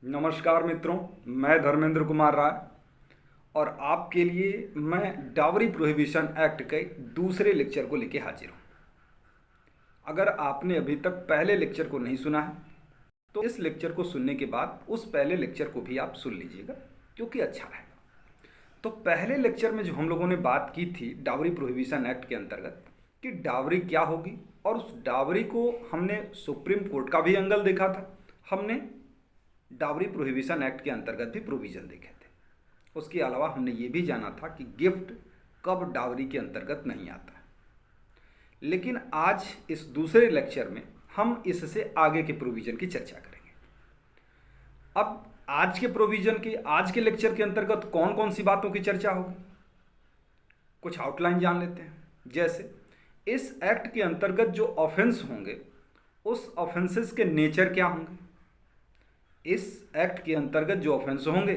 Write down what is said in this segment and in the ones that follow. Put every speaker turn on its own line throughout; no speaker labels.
नमस्कार मित्रों, मैं धर्मेंद्र कुमार राय और आपके लिए मैं डावरी प्रोहिबिशन एक्ट के दूसरे लेक्चर को लेके हाजिर हूँ। अगर आपने अभी तक पहले लेक्चर को नहीं सुना है तो इस लेक्चर को सुनने के बाद उस पहले लेक्चर को भी आप सुन लीजिएगा, क्योंकि अच्छा रहेगा। तो पहले लेक्चर में जो हम लोगों ने बात की थी डावरी प्रोहिबिशन एक्ट के अंतर्गत कि डावरी क्या होगी, और उस डावरी को हमने सुप्रीम कोर्ट का भी एंगल देखा था। हमने डावरी प्रोहिबिशन एक्ट के अंतर्गत भी प्रोविज़न देखे थे। उसके अलावा हमने ये भी जाना था कि गिफ्ट कब डावरी के अंतर्गत नहीं आता है। लेकिन आज इस दूसरे लेक्चर में हम इससे आगे के प्रोविज़न की चर्चा करेंगे। अब आज के प्रोविज़न की आज के लेक्चर के अंतर्गत कौन कौन सी बातों की चर्चा होगी, कुछ आउटलाइन जान लेते हैं। जैसे इस एक्ट के अंतर्गत जो ऑफेंस होंगे उस ऑफेंसेस के नेचर क्या होंगे, इस एक्ट के अंतर्गत जो ऑफेंस होंगे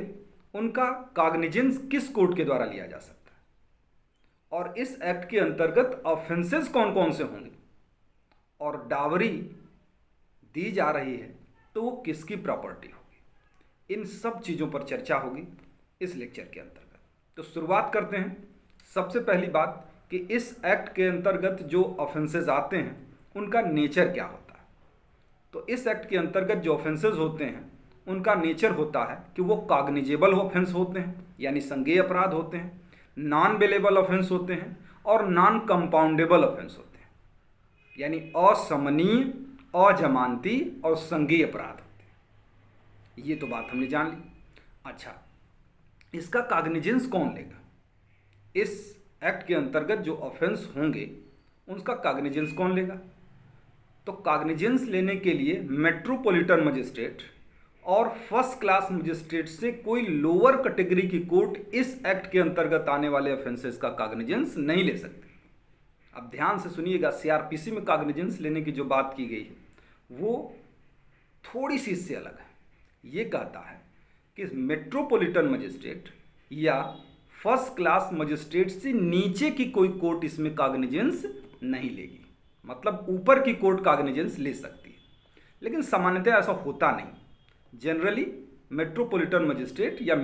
उनका कॉग्निजेंस किस कोर्ट के द्वारा लिया जा सकता है, और इस एक्ट के अंतर्गत ऑफेंसेस कौन कौन से होंगे, और डावरी दी जा रही है तो वो किसकी प्रॉपर्टी होगी। इन सब चीज़ों पर चर्चा होगी इस लेक्चर के अंतर्गत। तो शुरुआत करते हैं। सबसे पहली बात कि इस एक्ट के अंतर्गत जो ऑफेंसेस आते हैं उनका नेचर क्या होता है। तो इस एक्ट के अंतर्गत जो ऑफेंसेस होते हैं उनका नेचर होता है कि वो कॉग्निजेबल ऑफेंस होते हैं, यानी संज्ञेय अपराध होते हैं, नॉन बेलेबल ऑफेंस होते हैं, और नॉन कंपाउंडेबल ऑफेंस होते हैं, यानी असमनीय, अजमानती और संज्ञेय अपराध होते हैं। ये तो बात हमने जान ली। अच्छा, इसका कॉग्निजेंस कौन लेगा। इस एक्ट के अंतर्गत जो ऑफेंस होंगे उसका कॉग्निजेंस कौन लेगा। तो कॉग्निजेंस लेने के लिए मेट्रोपॉलिटन मजिस्ट्रेट और फर्स्ट क्लास मजिस्ट्रेट से कोई लोअर कैटेगरी की कोर्ट इस एक्ट के अंतर्गत आने वाले ऑफेंसेस का कॉग्निजेंस नहीं ले सकती। अब ध्यान से सुनिएगा, सीआरपीसी में कॉग्निजेंस लेने की जो बात की गई है वो थोड़ी सी इससे अलग है। ये कहता है कि मेट्रोपॉलिटन मजिस्ट्रेट या फर्स्ट क्लास मजिस्ट्रेट से नीचे की कोई कोर्ट इसमें कॉग्निजेंस नहीं लेगी। मतलब ऊपर की कोर्ट कॉग्निजेंस ले सकती है, लेकिन सामान्यतः ऐसा होता नहीं। जनरली मेट्रोपॉलिटन मजिस्ट्रेट या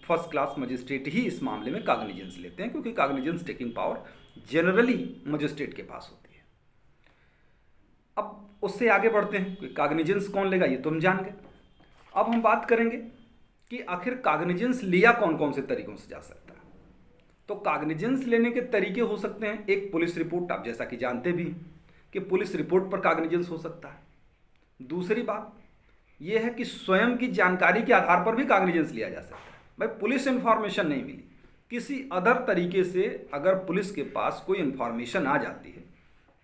फर्स्ट क्लास मजिस्ट्रेट ही इस मामले में कॉग्निजेंस लेते हैं, क्योंकि cognizance taking power generally magistrate के पास होती है। अब उससे आगे बढ़ते हैं कि कॉग्निजेंस कौन लेगा, ये तो हम जान गए। अब हम बात करेंगे कि आखिर कॉग्निजेंस लिया कौन कौन से तरीकों से जा सकता है। तो कॉग्निजेंस लेने के तरीके हो सकते हैं। एक, पुलिस रिपोर्ट, आप जैसा कि जानते भी हैं कि पुलिस रिपोर्ट पर कॉग्निजेंस हो सकता है। दूसरी बात यह है कि स्वयं की जानकारी के आधार पर भी कॉग्निजेंस लिया जा सकता है। भाई पुलिस इंफॉर्मेशन नहीं मिली, किसी अदर तरीके से अगर पुलिस के पास कोई इंफॉर्मेशन आ जाती है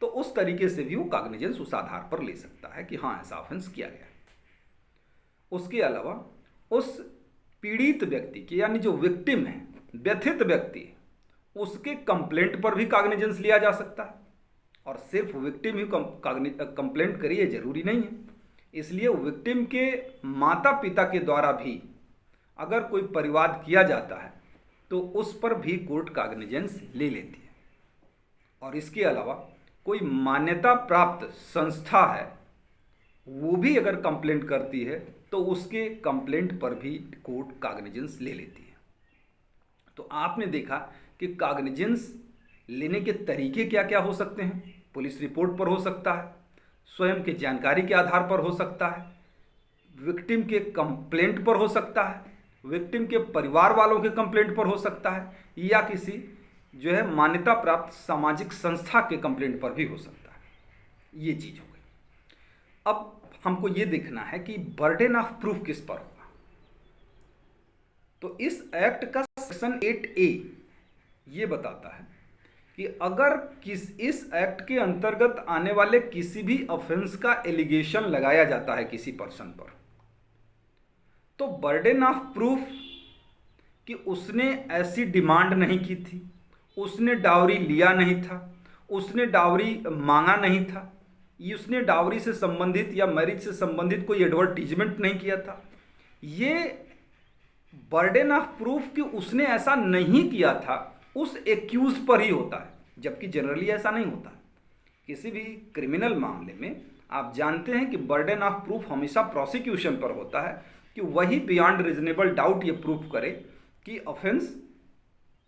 तो उस तरीके से भी वो कॉग्निजेंस उस आधार पर ले सकता है कि हाँ ऐसा ऑफेंस किया गया है। उसके अलावा उस पीड़ित व्यक्ति के, यानी जो विक्टिम है, व्यथित व्यक्ति, उसके कंप्लेंट पर भी कॉग्निजेंस लिया जा सकता है। और सिर्फ विक्टिम ही कंप्लेंट करिए जरूरी नहीं है। इसलिए विक्टिम के माता पिता के द्वारा भी अगर कोई परिवाद किया जाता है तो उस पर भी कोर्ट कॉग्निजेंस ले लेती है। और इसके अलावा कोई मान्यता प्राप्त संस्था है वो भी अगर कंप्लेंट करती है तो उसके कंप्लेंट पर भी कोर्ट कॉग्निजेंस ले लेती है। तो आपने देखा कि कॉग्निजेंस लेने के तरीके क्या क्या हो सकते हैं। पुलिस रिपोर्ट पर हो सकता है, स्वयं के जानकारी के आधार पर हो सकता है, विक्टिम के कंप्लेंट पर हो सकता है, विक्टिम के परिवार वालों के कंप्लेंट पर हो सकता है, या किसी जो है मान्यता प्राप्त सामाजिक संस्था के कंप्लेंट पर भी हो सकता है। ये चीज़ हो गई। अब हमको ये देखना है कि बर्डन ऑफ प्रूफ किस पर होगा। तो इस एक्ट का सेक्शन 8A ये बताता है कि अगर इस एक्ट के अंतर्गत आने वाले किसी भी ऑफेंस का एलिगेशन लगाया जाता है किसी पर्सन पर, तो बर्डन ऑफ प्रूफ कि उसने ऐसी डिमांड नहीं की थी, उसने डावरी लिया नहीं था, उसने डावरी मांगा नहीं था, उसने डावरी से संबंधित या मैरिज से संबंधित कोई एडवर्टीजमेंट नहीं किया था, ये बर्डन ऑफ प्रूफ कि उसने ऐसा नहीं किया था उस एक्यूज पर ही होता है, जबकि जनरली ऐसा नहीं होता है। किसी भी क्रिमिनल मामले में आप जानते हैं कि बर्डन ऑफ प्रूफ हमेशा प्रोसिक्यूशन पर होता है कि वही बियॉन्ड रीजनेबल डाउट ये प्रूफ करे कि ऑफेंस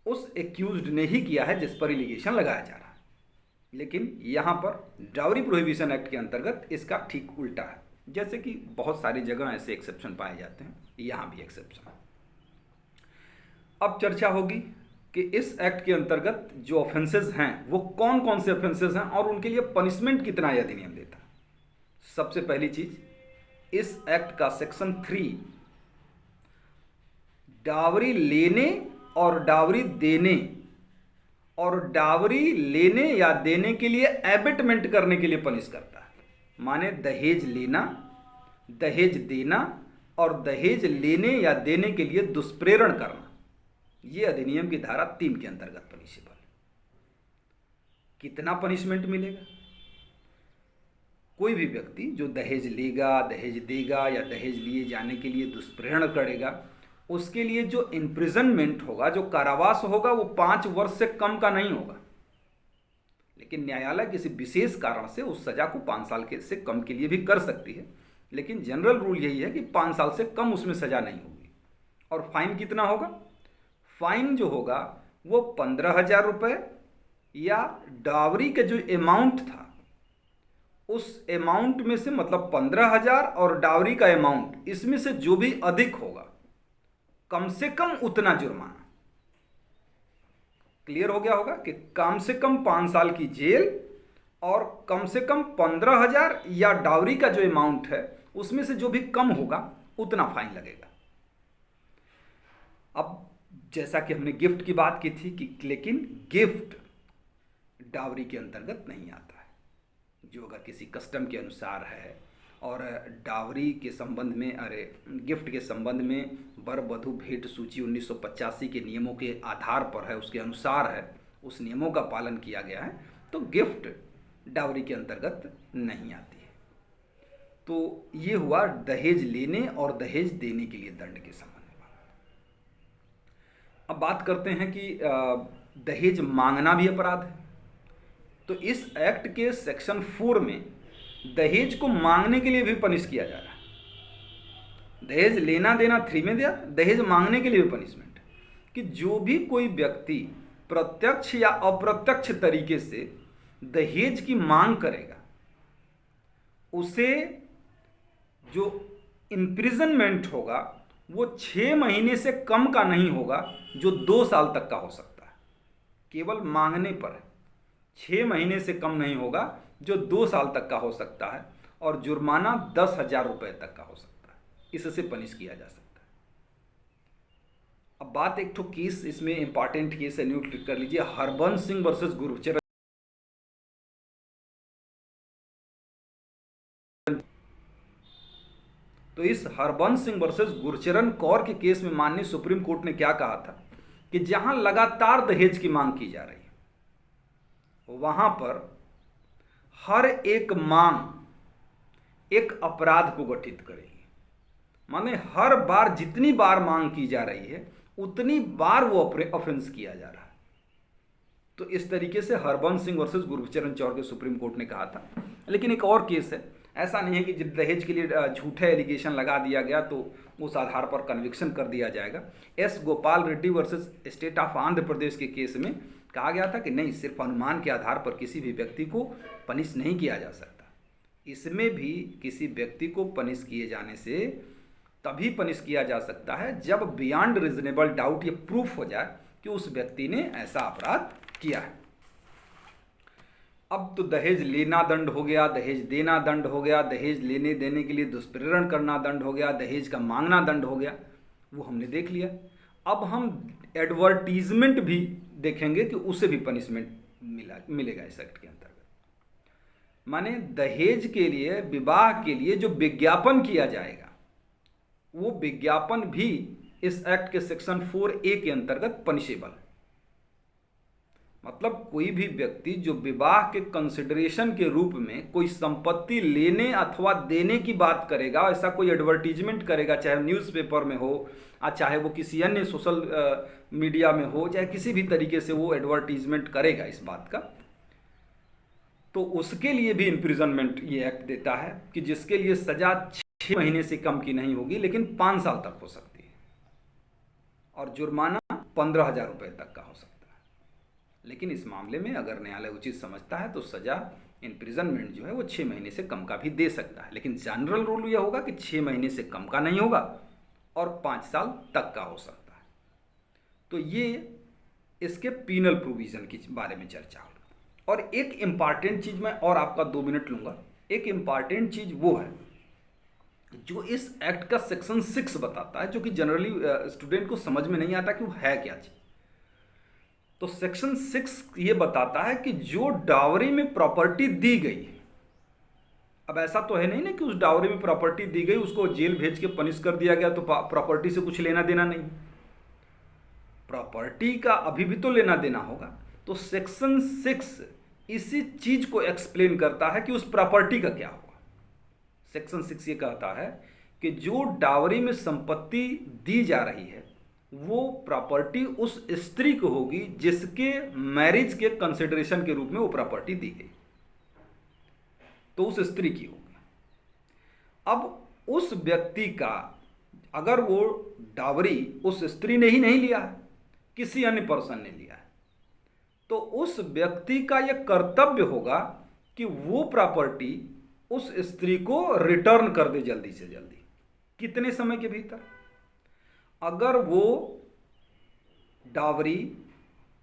उस एक्यूज्ड ने ही किया है जिस पर एलिगेशन लगाया जा रहा है। लेकिन यहाँ पर डाउरी प्रोहिबिशन एक्ट के अंतर्गत इसका ठीक उल्टा है। जैसे कि बहुत सारी जगह ऐसे एक्सेप्शन पाए जाते हैं, यहाँ भी एक्सेप्शन है। अब चर्चा होगी कि इस एक्ट के अंतर्गत जो ऑफेंसेस हैं वो कौन कौन से ऑफेंसेस हैं और उनके लिए पनिशमेंट कितना यह अधिनियम देता है। सबसे पहली चीज, इस एक्ट का सेक्शन 3 डावरी लेने और डावरी देने और डावरी लेने या देने के लिए एबेटमेंट करने के लिए पनिश करता है। माने दहेज लेना, दहेज देना और दहेज लेने या देने के लिए दुष्प्रेरण करना, ये अधिनियम की धारा 3 के अंतर्गत पनिशेबल है। कितना पनिशमेंट मिलेगा? कोई भी व्यक्ति जो दहेज लेगा, दहेज देगा या दहेज लिए जाने के लिए दुष्प्रेरण करेगा, उसके लिए जो इम्प्रिजनमेंट होगा, जो कारावास होगा, वो 5 वर्ष से कम का नहीं होगा। लेकिन न्यायालय किसी विशेष कारण से उस सजा को 5 साल के से कम के लिए भी कर सकती है। लेकिन जनरल रूल यही है कि 5 साल से कम उसमें सजा नहीं होगी। और फाइन कितना होगा? फाइन जो होगा वो 15,000 रुपये या डावरी का जो अमाउंट था उस अमाउंट में से, मतलब 15,000 और डावरी का अमाउंट, इसमें से जो भी अधिक होगा कम से कम उतना जुर्माना। क्लियर हो गया होगा कि कम से कम 5 साल की जेल और कम से कम 15,000 या डावरी का जो अमाउंट है उसमें से जो भी कम होगा उतना फाइन लगेगा। अब जैसा कि हमने गिफ्ट की बात की थी कि लेकिन गिफ्ट डावरी के अंतर्गत नहीं आता है। जो अगर किसी कस्टम के अनुसार है और डावरी के संबंध में, गिफ्ट के संबंध में वर वधू भेंट सूची 1985 के नियमों के आधार पर है, उसके अनुसार है, उस नियमों का पालन किया गया है, तो गिफ्ट डावरी के अंतर्गत नहीं आती है। तो ये हुआ दहेज लेने और दहेज देने के लिए दंड के संबंध में। अब बात करते हैं कि दहेज मांगना भी अपराध है। तो इस एक्ट के सेक्शन 4 में दहेज को मांगने के लिए भी पनिश किया जा रहा है। दहेज लेना देना 3 में दिया, दहेज मांगने के लिए भी पनिशमेंट, कि जो भी कोई व्यक्ति प्रत्यक्ष या अप्रत्यक्ष तरीके से दहेज की मांग करेगा उसे जो इम्प्रिजनमेंट होगा वो 6 महीने से कम का नहीं होगा, जो 2 साल तक का हो सकता है। केवल मांगने पर है, 6 महीने से कम नहीं होगा, जो 2 साल तक का हो सकता है, और जुर्माना 10,000 रुपये तक का हो सकता है। इससे पनिश किया जा सकता है। अब बात एक ठो केस, इसमें इंपॉर्टेंट केस है, न्यूट कर लीजिए, हरबंस सिंह वर्सेस गुरचरण। तो इस हरबंस सिंह वर्सेस गुरचरण कौर के केस में माननीय सुप्रीम कोर्ट ने क्या कहा था कि जहां लगातार दहेज की मांग की जा रही है वहां पर हर एक मांग एक अपराध को गठित करेगी। माने हर बार जितनी बार मांग की जा रही है उतनी बार वो ऑफेंस किया जा रहा है। तो इस तरीके से हरबंस सिंह वर्सेस गुरचरण कौर के सुप्रीम कोर्ट ने कहा था। लेकिन एक और केस है, ऐसा नहीं है कि दहेज के लिए झूठे एलिगेशन लगा दिया गया तो उस आधार पर कन्विक्शन कर दिया जाएगा। S Gopal Reddy versus state of Andhra Pradesh के केस में कहा गया था कि नहीं, सिर्फ अनुमान के आधार पर किसी भी व्यक्ति को पनिश नहीं किया जा सकता। इसमें भी किसी व्यक्ति को पनिश किए जाने से तभी पनिश किया जा सकता है जब बियॉन्ड रीजनेबल डाउट ये प्रूफ हो जाए कि उस व्यक्ति ने ऐसा अपराध किया है। अब तो दहेज लेना दंड हो गया, दहेज देना दंड हो गया, दहेज लेने देने के लिए दुष्प्रेरण करना दंड हो गया, दहेज का मांगना दंड हो गया, वो हमने देख लिया। अब हम एडवर्टीजमेंट भी देखेंगे कि उसे भी पनिशमेंट मिलेगा इस एक्ट के अंतर्गत। माने दहेज के लिए, विवाह के लिए जो विज्ञापन किया जाएगा वो विज्ञापन भी इस एक्ट के सेक्शन 4A के अंतर्गत पनिशेबल है। मतलब कोई भी व्यक्ति जो विवाह के कंसिडरेशन के रूप में कोई संपत्ति लेने अथवा देने की बात करेगा, ऐसा कोई एडवर्टीजमेंट करेगा, चाहे न्यूज़पेपर में हो चाहे वो किसी अन्य सोशल मीडिया में हो, चाहे किसी भी तरीके से वो एडवर्टीजमेंट करेगा इस बात का, तो उसके लिए भी इम्प्रिजनमेंट ये एक्ट देता है कि जिसके लिए सजा 6 महीने से कम की नहीं होगी, लेकिन 5 साल तक हो सकती है। और जुर्माना 15,000 रुपये तक का हो सकता है। लेकिन इस मामले में अगर न्यायालय उचित समझता है तो सज़ा इम्प्रिजनमेंट जो है वो 6 महीने से कम का भी दे सकता है। लेकिन जनरल रूल यह होगा कि 6 महीने से कम का नहीं होगा और 5 साल तक का हो सकता है। तो ये इसके पीनल प्रोविज़न के बारे में चर्चा होगी। और एक इम्पॉर्टेंट चीज़ मैं और आपका 2 मिनट लूँगा। एक इम्पॉर्टेंट चीज़ वो है जो इस एक्ट का सेक्शन 6 बताता है, जो कि जनरली स्टूडेंट को समझ में नहीं आता कि वो है क्या चीज़। तो सेक्शन 6 ये बताता है कि जो डावरी में प्रॉपर्टी दी गई, अब ऐसा तो है नहीं ना कि उस डावरी में प्रॉपर्टी दी गई उसको जेल भेज के पनिश कर दिया गया तो प्रॉपर्टी से कुछ लेना देना नहीं, प्रॉपर्टी का अभी भी तो लेना देना होगा। तो सेक्शन 6 इसी चीज को एक्सप्लेन करता है कि उस प्रॉपर्टी का क्या होगा। सेक्शन 6 ये कहता है कि जो डावरी में संपत्ति दी जा रही है वो प्रॉपर्टी उस स्त्री को होगी जिसके मैरिज के कंसिडरेशन के रूप में वो प्रॉपर्टी दी गई, तो उस स्त्री की होगी। अब उस व्यक्ति का अगर वो डावरी उस स्त्री ने ही नहीं लिया है, किसी अन्य पर्सन ने लिया है, तो उस व्यक्ति का यह कर्तव्य होगा कि वो प्रॉपर्टी उस स्त्री को रिटर्न कर दे जल्दी से जल्दी। कितने समय के भीतर? अगर वो डावरी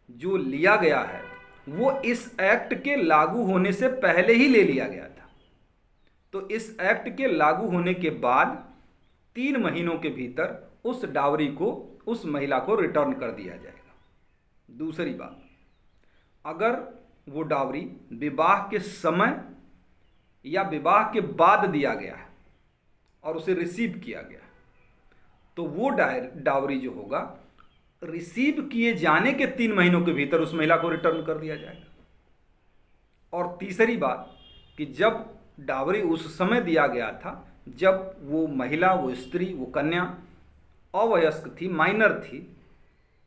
जो लिया गया है वो इस एक्ट के लागू होने से पहले ही ले लिया गया था, तो इस एक्ट के लागू होने के बाद 3 महीनों के भीतर उस डावरी को उस महिला को रिटर्न कर दिया जाएगा। दूसरी बात, अगर वो डावरी विवाह के समय या विवाह के बाद दिया गया है और उसे रिसीव किया गया, तो वो डावरी जो होगा रिसीव किए जाने के 3 महीनों के भीतर उस महिला को रिटर्न कर दिया जाएगा। और तीसरी बात कि जब डावरी उस समय दिया गया था जब वो महिला, वो स्त्री, वो कन्या अवयस्क थी, माइनर थी,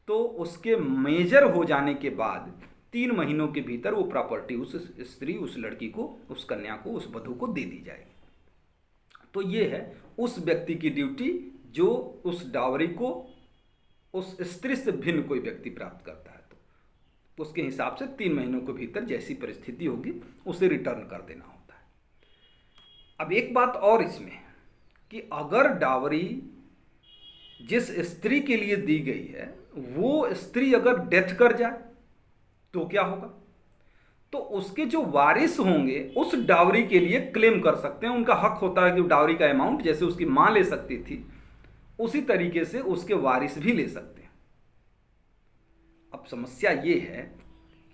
तो उसके मेजर हो जाने के बाद 3 महीनों के भीतर वो प्रॉपर्टी उस स्त्री, उस लड़की को, उस कन्या को, उस वधू को दे दी जाएगी। तो ये है उस व्यक्ति की ड्यूटी जो उस डावरी को उस स्त्री से भिन्न कोई व्यक्ति प्राप्त करता है, तो उसके हिसाब से 3 महीनों के भीतर जैसी परिस्थिति होगी उसे रिटर्न कर देना होता है। अब एक बात और इसमें कि अगर डावरी जिस स्त्री के लिए दी गई है वो स्त्री अगर डेथ कर जाए तो क्या होगा? तो उसके जो वारिस होंगे उस डावरी के लिए क्लेम कर सकते हैं। उनका हक होता है कि डावरी का अमाउंट जैसे उसकी मां ले सकती थी उसी तरीके से उसके वारिस भी ले सकते हैं। अब समस्या ये है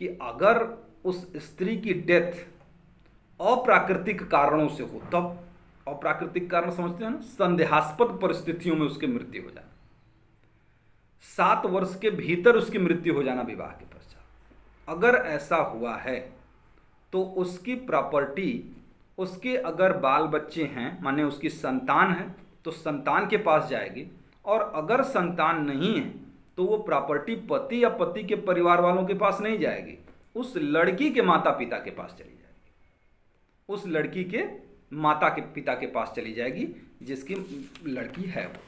कि अगर उस स्त्री की डेथ अप्राकृतिक कारणों से हो, तब अप्राकृतिक कारण समझते हैं ना, संदेहास्पद परिस्थितियों में उसकी मृत्यु हो जाना, 7 वर्ष के भीतर उसकी मृत्यु हो जाना विवाह के पश्चात, अगर ऐसा हुआ है तो उसकी प्रॉपर्टी, उसके अगर बाल बच्चे हैं माने उसकी संतान है तो संतान के पास जाएगी, और अगर संतान नहीं है तो वो प्रॉपर्टी पति या पति के परिवार वालों के पास नहीं जाएगी, उस लड़की के माता पिता के पास चली जाएगी, उस लड़की के माता के पिता के पास चली जाएगी जिसकी लड़की है वो।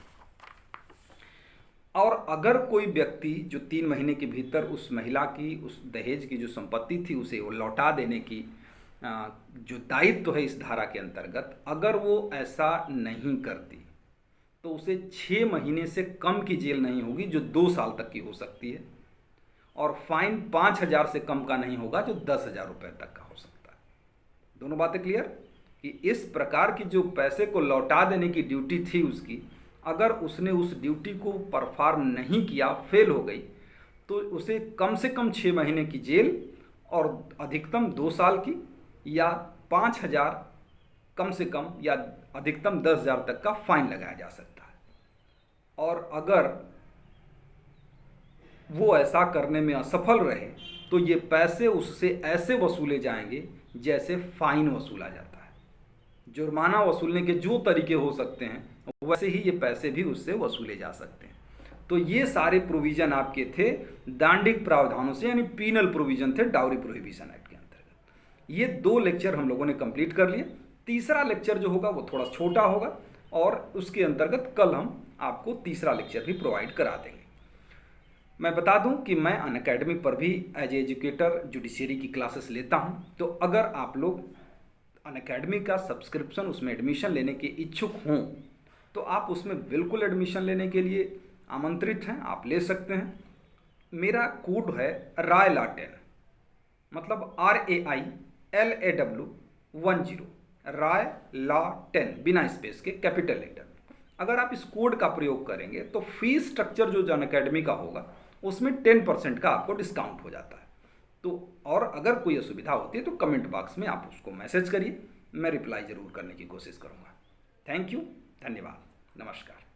और अगर कोई व्यक्ति जो 3 महीने के भीतर उस महिला की उस दहेज की जो संपत्ति थी उसे वो लौटा देने की जो दायित्व है इस धारा के अंतर्गत, अगर वो ऐसा नहीं करती तो उसे 6 महीने से कम की जेल नहीं होगी जो 2 साल तक की हो सकती है, और फाइन 5,000 से कम का नहीं होगा जो 10,000 रुपये तक का हो सकता है। दोनों बातें क्लियर कि इस प्रकार की जो पैसे को लौटा देने की ड्यूटी थी उसकी, अगर उसने उस ड्यूटी को परफॉर्म नहीं किया, फेल हो गई, तो उसे कम से कम 6 महीने की जेल और अधिकतम 2 साल की या 5,000 कम से कम या अधिकतम 10,000 तक का फाइन लगाया जा सकता है। और अगर वो ऐसा करने में असफल रहे तो ये पैसे उससे ऐसे वसूले जाएंगे जैसे फाइन वसूला जाता है। जुर्माना वसूलने के जो तरीके हो सकते हैं वैसे ही ये पैसे भी उससे वसूले जा सकते हैं। तो ये सारे प्रोविज़न आपके थे दांडिक प्रावधानों से, यानी पीनल प्रोविज़न थे डाउरी प्रोहिबिशन एक्ट के अंतर्गत। ये 2 लेक्चर हम लोगों ने कंप्लीट कर लिए। तीसरा लेक्चर जो होगा वो थोड़ा छोटा होगा, और उसके अंतर्गत कल हम आपको तीसरा लेक्चर भी प्रोवाइड करा देंगे। मैं बता दूं कि मैं अनअकैडमी पर भी एज एजुकेटर जुडिशरी की क्लासेस लेता हूं, तो अगर आप लोग अनअकैडमी का सब्सक्रिप्शन उसमें एडमिशन लेने के इच्छुक हों तो आप उसमें बिल्कुल एडमिशन लेने के लिए आमंत्रित हैं, आप ले सकते हैं। मेरा कोड है RAYLAW10, मतलब RAILAW10, RAYLAW10 बिना स्पेस के कैपिटल लेटर। अगर आप इस कोड का प्रयोग करेंगे तो फीस स्ट्रक्चर जो अनअकैडमी का होगा उसमें 10% का आपको डिस्काउंट हो जाता है। तो और अगर कोई असुविधा होती है तो कमेंट बॉक्स में आप उसको मैसेज करिए, मैं रिप्लाई ज़रूर करने की कोशिश करूँगा। थैंक यू, धन्यवाद, नमस्कार।